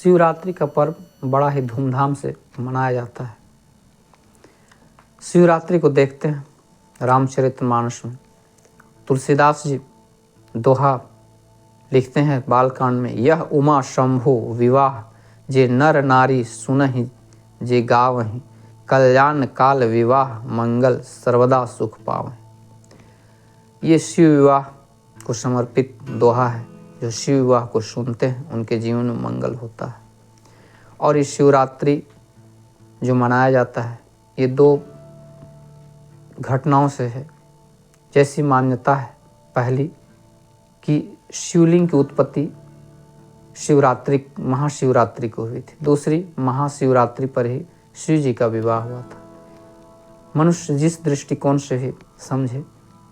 शिवरात्रि का पर्व बड़ा ही धूमधाम से मनाया जाता है। शिवरात्रि को देखते हैं रामचरितमानस में तुलसीदास जी दोहा लिखते हैं बालकांड में, यह उमा शंभो विवाह जे नर नारी सुनहि जे गावहि, कल्याण काल विवाह मंगल सर्वदा सुख पावहि। ये शिव विवाह को समर्पित दोहा है। जो शिव विवाह को सुनते हैं उनके जीवन में मंगल होता है। और इस शिवरात्रि जो मनाया जाता है ये दो घटनाओं से है। जैसी मान्यता है पहली कि शिवलिंग की उत्पत्ति शिवरात्रि महाशिवरात्रि को हुई थी, दूसरी महाशिवरात्रि पर ही शिव जी का विवाह हुआ था। मनुष्य जिस दृष्टिकोण से भी समझे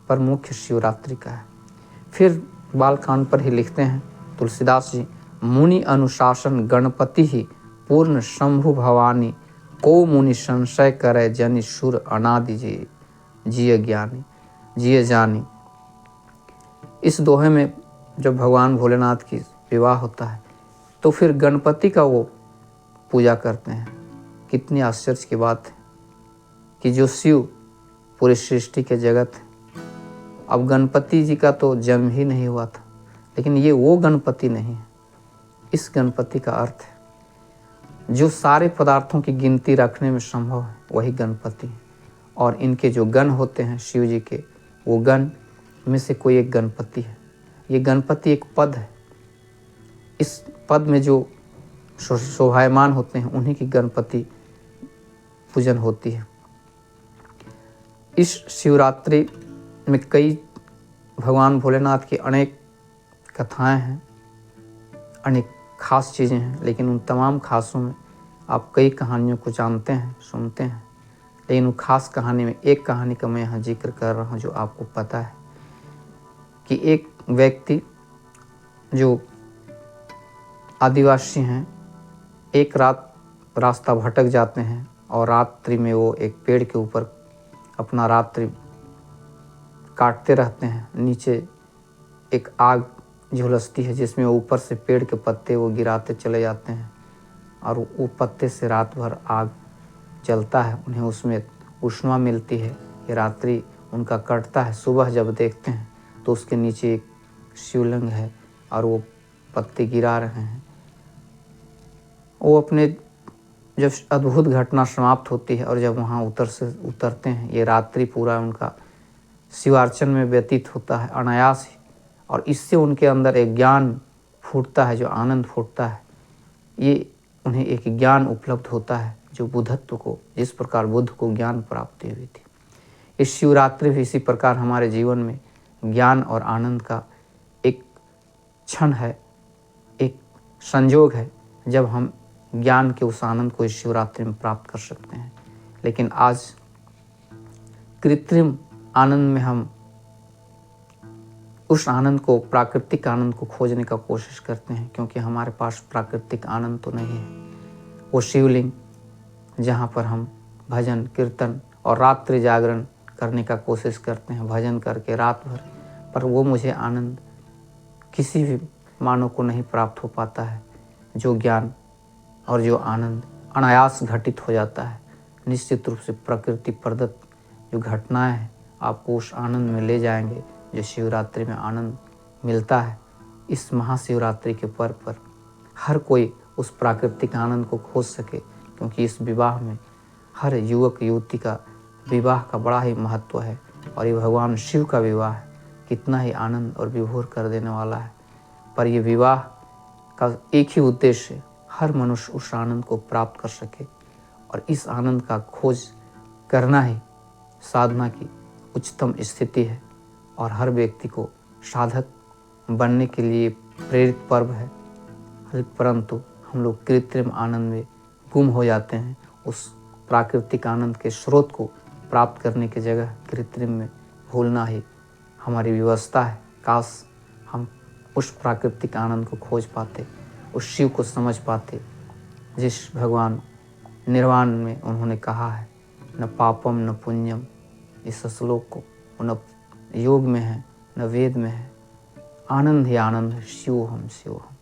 पर मुख्य शिवरात्रि का है। फिर बालकांड पर ही लिखते हैं तुलसीदास जी, मुनि अनुशासन गणपति ही पूर्ण शंभु भवानी, को मुनि संशय करे जनि सुर अनादि जिय ज्ञानी जिय जानी। इस दोहे में जब भगवान भोलेनाथ की विवाह होता है तो फिर गणपति का वो पूजा करते हैं। कितनी आश्चर्य की बात है कि जो शिव पूरी सृष्टि के जगत है, अब गणपति जी का तो जन्म ही नहीं हुआ था, लेकिन ये वो गणपति नहीं है। इस गणपति का अर्थ है जो सारे पदार्थों की गिनती रखने में संभव है वही गणपति है। और इनके जो गण होते हैं शिव जी के, वो गण में से कोई एक गणपति है। ये गणपति एक पद है। इस पद में जो शोभायमान होते हैं उन्हीं की गणपति पूजन होती है। इस शिवरात्रि में कई भगवान भोलेनाथ की अनेक कथाएं हैं, अनेक खास चीज़ें हैं, लेकिन उन तमाम खासों में आप कई कहानियों को जानते हैं, सुनते हैं। लेकिन उन खास कहानी में एक कहानी का मैं यहाँ जिक्र कर रहा हूँ जो आपको पता है कि एक व्यक्ति जो आदिवासी हैं एक रात रास्ता भटक जाते हैं और रात्रि में वो एक पेड़ के ऊपर अपना रात्रि काटते रहते हैं। नीचे एक आग झुलसती है जिसमें ऊपर से पेड़ के पत्ते वो गिराते चले जाते हैं और वो पत्ते से रात भर आग जलता है। उन्हें उसमें ऊष्मा मिलती है। ये रात्रि उनका कटता है। सुबह जब देखते हैं तो उसके नीचे एक शिवलिंग है और वो पत्ते गिरा रहे हैं। वो अपने जब अद्भुत घटना समाप्त होती है और जब वहाँ उतरते हैं, ये रात्रि पूरा उनका शिवार्चन में व्यतीत होता है अनायास ही। और इससे उनके अंदर एक ज्ञान फूटता है, जो आनंद फूटता है। ये उन्हें एक ज्ञान उपलब्ध होता है जो बुद्धत्व को, जिस प्रकार बुद्ध को ज्ञान प्राप्ति हुई थी। इस शिवरात्रि भी इसी प्रकार हमारे जीवन में ज्ञान और आनंद का एक क्षण है, एक संयोग है जब हम ज्ञान के उस आनंद को इस शिवरात्रि में प्राप्त कर सकते हैं। लेकिन आज कृत्रिम आनंद में हम उस आनंद को, प्राकृतिक आनंद को खोजने का कोशिश करते हैं, क्योंकि हमारे पास प्राकृतिक आनंद तो नहीं है। वो शिवलिंग जहाँ पर हम भजन कीर्तन और रात्रि जागरण करने का कोशिश करते हैं, भजन करके रात भर, पर वो मुझे आनंद किसी भी मानव को नहीं प्राप्त हो पाता है। जो ज्ञान और जो आनंद अनायास घटित हो जाता है। निश्चित रूप से प्रकृति प्रदत्त जो घटनाएं हैं आपको उस आनंद में ले जाएंगे जो शिवरात्रि में आनंद मिलता है। इस महाशिवरात्रि के पर्व पर हर कोई उस प्राकृतिक आनंद को खोज सके, क्योंकि इस विवाह में हर युवक युवती का विवाह का बड़ा ही महत्व है। और ये भगवान शिव का विवाह है, कितना ही आनंद और विभोर कर देने वाला है। पर ये विवाह का एक ही उद्देश्य है, हर मनुष्य उस आनंद को प्राप्त कर सके। और इस आनंद का खोज करना ही साधना की उच्चतम स्थिति है और हर व्यक्ति को साधक बनने के लिए प्रेरित पर्व है। परंतु हम लोग कृत्रिम आनंद में गुम हो जाते हैं। उस प्राकृतिक आनंद के स्रोत को प्राप्त करने की जगह कृत्रिम में भूलना ही हमारी व्यवस्था है। काश हम उस प्राकृतिक आनंद को खोज पाते, उस शिव को समझ पाते जिस भगवान निर्वाण में उन्होंने कहा है, न पापम न पुण्यम। इस श्लोक को न योग में है न वेद में है। आनंद ही आनंद है, शिवोहम शिवोहम।